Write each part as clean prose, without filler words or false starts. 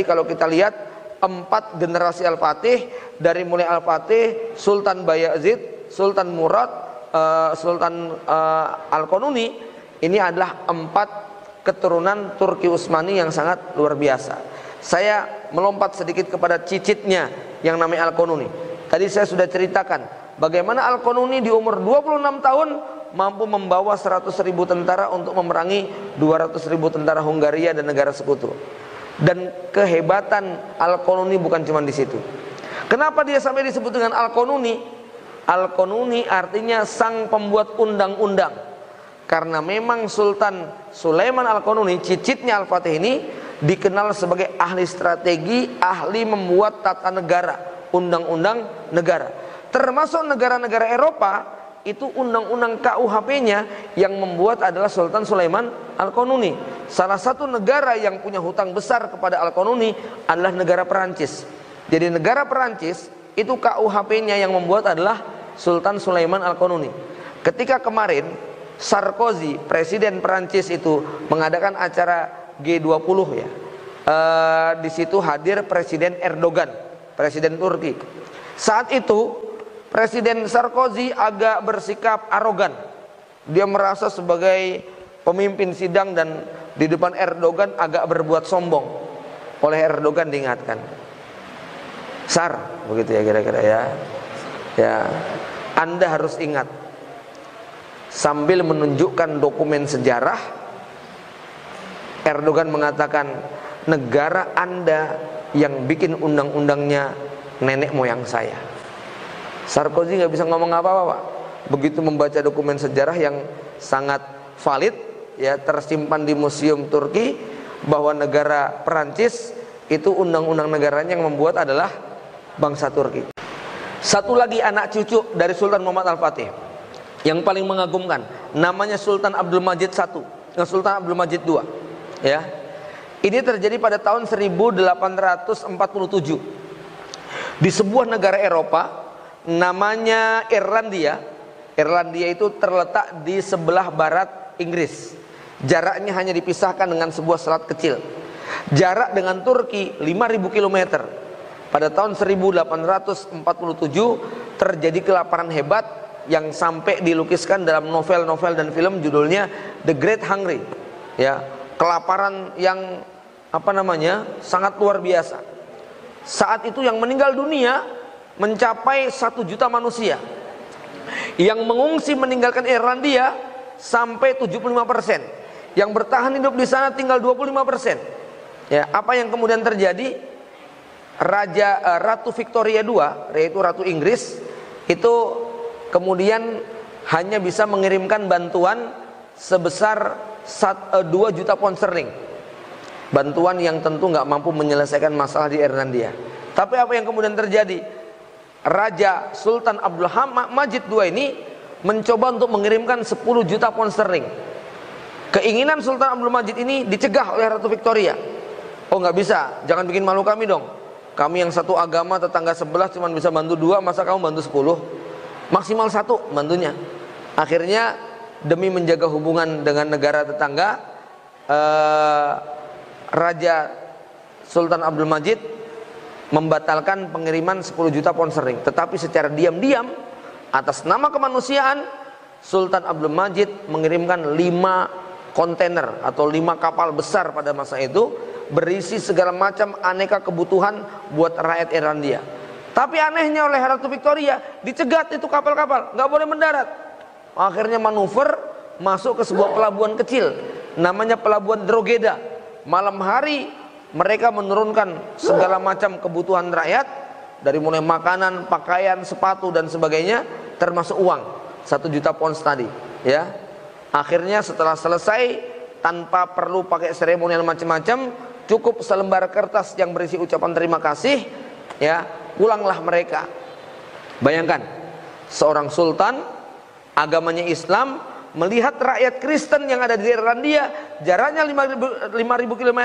kalau kita lihat 4 generasi Al-Fatih, dari mulai Al-Fatih, Sultan Bayazid, Sultan Murad, Sultan Al-Qanuni, ini adalah 4 keturunan Turki Utsmani yang sangat luar biasa. Saya melompat sedikit kepada cicitnya yang namanya Al-Qanuni. Tadi saya sudah ceritakan bagaimana Al-Qanuni di umur 26 tahun mampu membawa 100.000 tentara untuk memerangi 200.000 tentara Hungaria dan negara sekutu. Dan kehebatan Al-Qanuni bukan cuma di situ. Kenapa dia sampai disebut dengan Al-Qanuni? Al-Qanuni artinya sang pembuat undang-undang. Karena memang Sultan Sulaiman Al-Qanuni, cicitnya Al-Fatih ini, dikenal sebagai ahli strategi, ahli membuat tata negara, undang-undang negara. Termasuk negara-negara Eropa, itu undang-undang KUHP-nya yang membuat adalah Sultan Sulaiman Al-Qanuni. Salah satu negara yang punya hutang besar kepada Al-Qanuni adalah negara Perancis. Jadi negara Perancis itu KUHP-nya yang membuat adalah Sultan Sulaiman Al-Qanuni. Ketika kemarin Sarkozy, presiden Perancis itu mengadakan acara G20 ya. Di situ hadir Presiden Erdogan, presiden Turki. Saat itu Presiden Sarkozy agak bersikap arogan. Dia merasa sebagai pemimpin sidang dan di depan Erdogan agak berbuat sombong. Oleh Erdogan diingatkan, "Sar," begitu ya kira-kira ya. Ya, Anda harus ingat, sambil menunjukkan dokumen sejarah, Erdogan mengatakan, negara Anda yang bikin undang-undangnya nenek moyang saya. Sarkozy nggak bisa ngomong apa-apa, Pak. Begitu membaca dokumen sejarah yang sangat valid, ya, tersimpan di museum Turki, bahwa negara Perancis itu undang-undang negaranya yang membuat adalah bangsa Turki. Satu lagi anak cucu dari Sultan Muhammad Al-Fatih yang paling mengagumkan, namanya Sultan Abdul Majid I, Sultan Abdul Majid II. Ya, ini terjadi pada tahun 1847 di sebuah negara Eropa namanya Irlandia. Irlandia itu terletak di sebelah barat Inggris. Jaraknya hanya dipisahkan dengan sebuah selat kecil. Jarak dengan Turki 5.000 km. Pada tahun 1847 terjadi kelaparan hebat yang sampai dilukiskan dalam novel-novel dan film, judulnya The Great Hungry. Ya, kelaparan yang sangat luar biasa. Saat itu yang meninggal dunia mencapai 1 juta manusia. Yang mengungsi meninggalkan Irlandia sampai 75%. Yang bertahan hidup di sana tinggal 25%. Ya, apa yang kemudian terjadi? Ratu Victoria II, yaitu Ratu Inggris, itu kemudian hanya bisa mengirimkan bantuan sebesar 2 juta pound sterling. Bantuan yang tentu nggak mampu menyelesaikan masalah di Irlandia. Tapi apa yang kemudian terjadi? Raja Sultan Abdul Majid II ini mencoba untuk mengirimkan 10 juta pound sterling. Keinginan Sultan Abdul Majid ini dicegah oleh Ratu Victoria. Oh, nggak bisa, jangan bikin malu kami dong. Kami yang satu agama, tetangga sebelah cuma bisa bantu 2, masa kamu bantu 10? Maksimal 1 bantunya. Akhirnya demi menjaga hubungan dengan negara tetangga, Raja Sultan Abdul Majid membatalkan pengiriman 10 juta pound sterling. Tetapi secara diam-diam atas nama kemanusiaan, Sultan Abdul Majid mengirimkan 5 kontainer atau 5 kapal besar pada masa itu, berisi segala macam aneka kebutuhan buat rakyat Irlandia. Tapi anehnya oleh Ratu Victoria dicegat itu kapal-kapal, nggak boleh mendarat. Akhirnya manuver masuk ke sebuah pelabuhan kecil, namanya pelabuhan Drogheda. Malam hari mereka menurunkan segala macam kebutuhan rakyat, dari mulai makanan, pakaian, sepatu dan sebagainya, termasuk uang 1 juta pounds tadi. Ya, akhirnya setelah selesai tanpa perlu pakai seremonial macam-macam, cukup selembar kertas yang berisi ucapan terima kasih, ya, pulanglah mereka. Bayangkan, seorang sultan, agamanya Islam, melihat rakyat Kristen yang ada di Irlandia, jaraknya 5.000 km,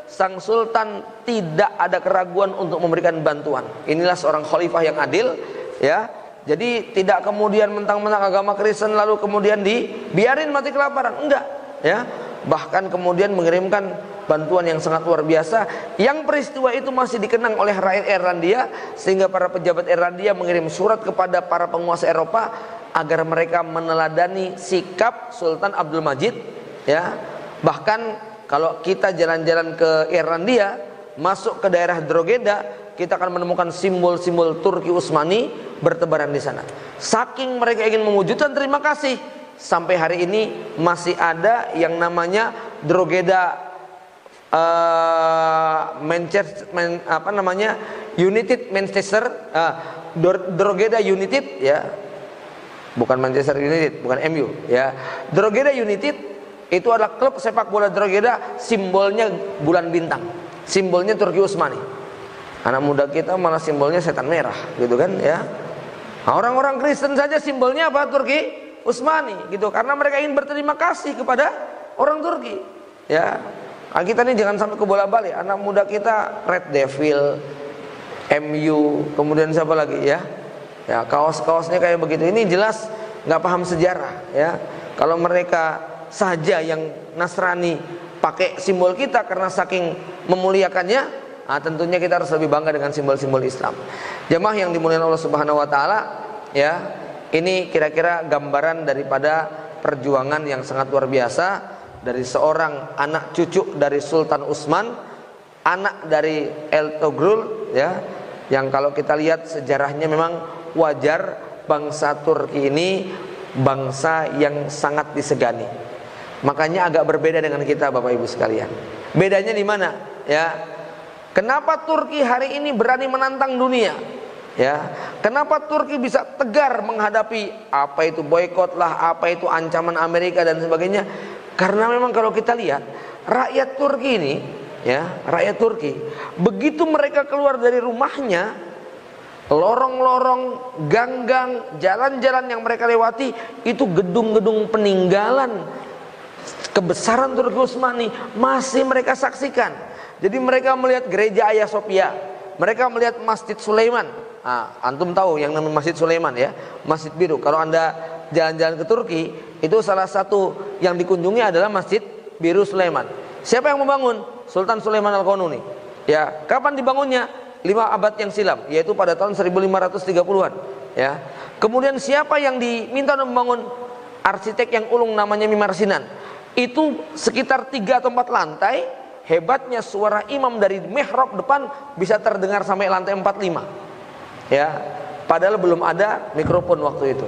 sang sultan tidak ada keraguan untuk memberikan bantuan. Inilah seorang khalifah yang adil, ya. Jadi tidak kemudian mentang-mentang agama Kristen lalu kemudian dibiarin mati kelaparan, enggak, ya. Bahkan kemudian mengirimkan bantuan yang sangat luar biasa, yang peristiwa itu masih dikenang oleh rakyat Irlandia, sehingga para pejabat Irlandia mengirim surat kepada para penguasa Eropa agar mereka meneladani sikap Sultan Abdul Majid, ya. Bahkan kalau kita jalan-jalan ke Irlandia, masuk ke daerah Drogheda, kita akan menemukan simbol-simbol Turki Utsmani bertebaran di sana. Saking mereka ingin mewujudkan terima kasih, sampai hari ini masih ada yang namanya Drogheda United Manchester, Drogheda United, ya, bukan Manchester United, bukan MU, ya. Drogheda United itu adalah klub sepak bola Drogheda, simbolnya bulan bintang, simbolnya Turki Utsmani. Anak muda kita malah simbolnya setan merah, gitu kan, ya. Orang-orang Kristen saja simbolnya apa? Turki Utsmani, gitu, karena mereka ingin berterima kasih kepada orang Turki, ya. Nah, kita ini jangan sampai kebolak-balik. Anak muda kita Red Devil, MU, kemudian siapa lagi, ya? Ya, kaos-kaosnya kayak begitu. Ini jelas nggak paham sejarah, ya. Kalau mereka saja yang Nasrani pakai simbol kita karena saking memuliakannya, nah, tentunya kita harus lebih bangga dengan simbol-simbol Islam. Jemaah yang dimuliakan Allah Subhanahu wa taala, ya. Ini kira-kira gambaran daripada perjuangan yang sangat luar biasa dari seorang anak cucu dari Sultan Utsman, anak dari Ertugrul, ya. Yang kalau kita lihat sejarahnya memang wajar, bangsa Turki ini bangsa yang sangat disegani. Makanya agak berbeda dengan kita, Bapak Ibu sekalian. Bedanya di mana? Ya. Kenapa Turki hari ini berani menantang dunia? Ya. Kenapa Turki bisa tegar menghadapi apa itu boikot lah, apa itu ancaman Amerika dan sebagainya? Karena memang kalau kita lihat rakyat Turki ini, ya, rakyat Turki, begitu mereka keluar dari rumahnya, lorong-lorong, gang-gang, jalan-jalan yang mereka lewati itu gedung-gedung peninggalan kebesaran Turki Utsmani masih mereka saksikan. Jadi mereka melihat gereja Hagia Sophia, mereka melihat Masjid Sulaiman. Nah, antum tahu yang namanya Masjid Sulaiman, ya, Masjid Biru. Kalau Anda jalan-jalan ke Turki, itu salah satu yang dikunjungi adalah Masjid Biru Sulaiman. Siapa yang membangun? Sultan Sulaiman Al-Qanuni. Ya, kapan dibangunnya? 5 abad yang silam, yaitu pada tahun 1530-an, ya. Kemudian siapa yang diminta membangun? Arsitek yang ulung namanya Mimar Sinan. Itu sekitar 3 atau 4 lantai. Hebatnya suara imam dari mihrab depan bisa terdengar sampai lantai 45. Ya, padahal belum ada mikrofon waktu itu.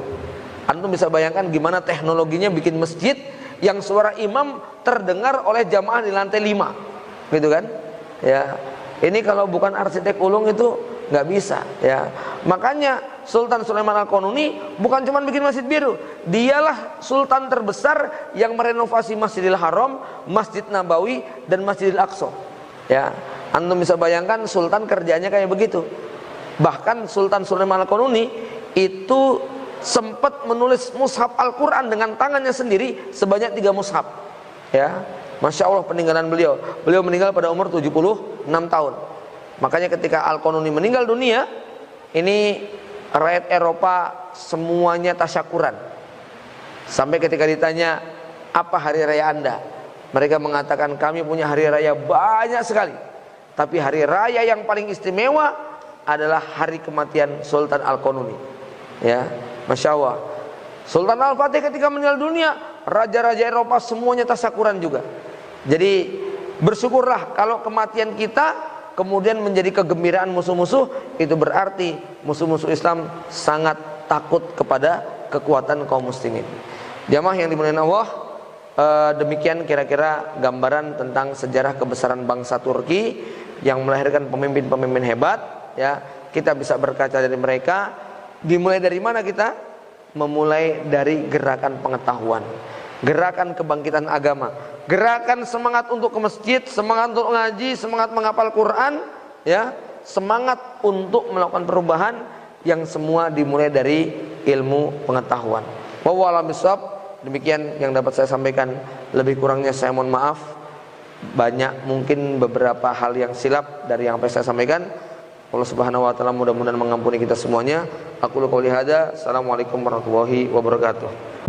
Antum bisa bayangkan gimana teknologinya bikin masjid yang suara imam terdengar oleh jamaah di lantai 5, gitu kan? Ya, ini kalau bukan arsitek ulung itu nggak bisa, ya. Makanya Sultan Sulaiman Al-Qanuni bukan cuma bikin Masjid Biru, dialah sultan terbesar yang merenovasi Masjidil Haram, Masjid Nabawi, dan Masjidil Aqsa. Ya, antum bisa bayangkan sultan kerjanya kayak begitu. Bahkan Sultan Sulaiman Al-Qanuni itu sempat menulis mushaf Al-Quran dengan tangannya sendiri sebanyak 3 mushaf. Ya, Masya Allah peninggalan beliau. Beliau meninggal pada umur 76 tahun. Makanya ketika Al-Qanuni meninggal dunia, ini rakyat Eropa semuanya tasyakuran. Sampai ketika ditanya, apa hari raya Anda? Mereka mengatakan, kami punya hari raya banyak sekali, tapi hari raya yang paling istimewa adalah hari kematian Sultan Al-Qanuni. Ya, Masya Allah. Sultan Al-Fatih ketika meninggal dunia, raja-raja Eropa semuanya tasyakuran juga. Jadi bersyukurlah kalau kematian kita kemudian menjadi kegembiraan musuh-musuh, itu berarti musuh-musuh Islam sangat takut kepada kekuatan kaum muslimin. Jamaah yang dimuliakan Allah, demikian kira-kira gambaran tentang sejarah kebesaran bangsa Turki yang melahirkan pemimpin-pemimpin hebat, ya. Kita bisa berkaca dari mereka. Dimulai dari mana kita? Memulai dari gerakan pengetahuan, gerakan kebangkitan agama, gerakan semangat untuk ke masjid, semangat untuk ngaji, semangat menghafal Quran, ya, semangat untuk melakukan perubahan, yang semua dimulai dari ilmu pengetahuan. Wallahu a'lam bishawab. Demikian yang dapat saya sampaikan, lebih kurangnya saya mohon maaf. Banyak mungkin beberapa hal yang silap dari yang saya sampaikan. Allah Subhanahu wa taala mudah-mudahan mengampuni kita semuanya. Aku qouli hadza. Assalamualaikum warahmatullahi wabarakatuh.